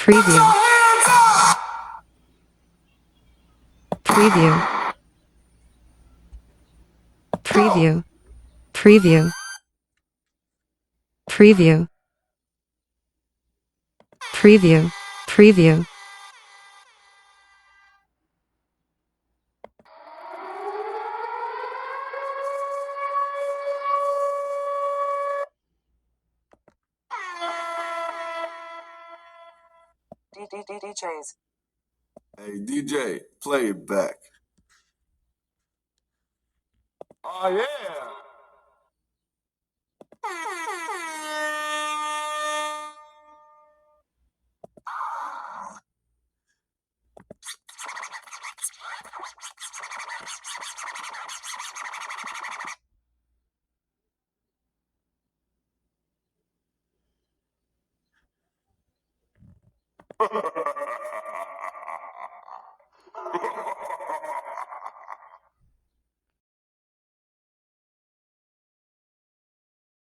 Preview. Preview. Preview. Preview. Preview. Preview. Preview. DJs. Hey, DJ, play it back. Oh, yeah.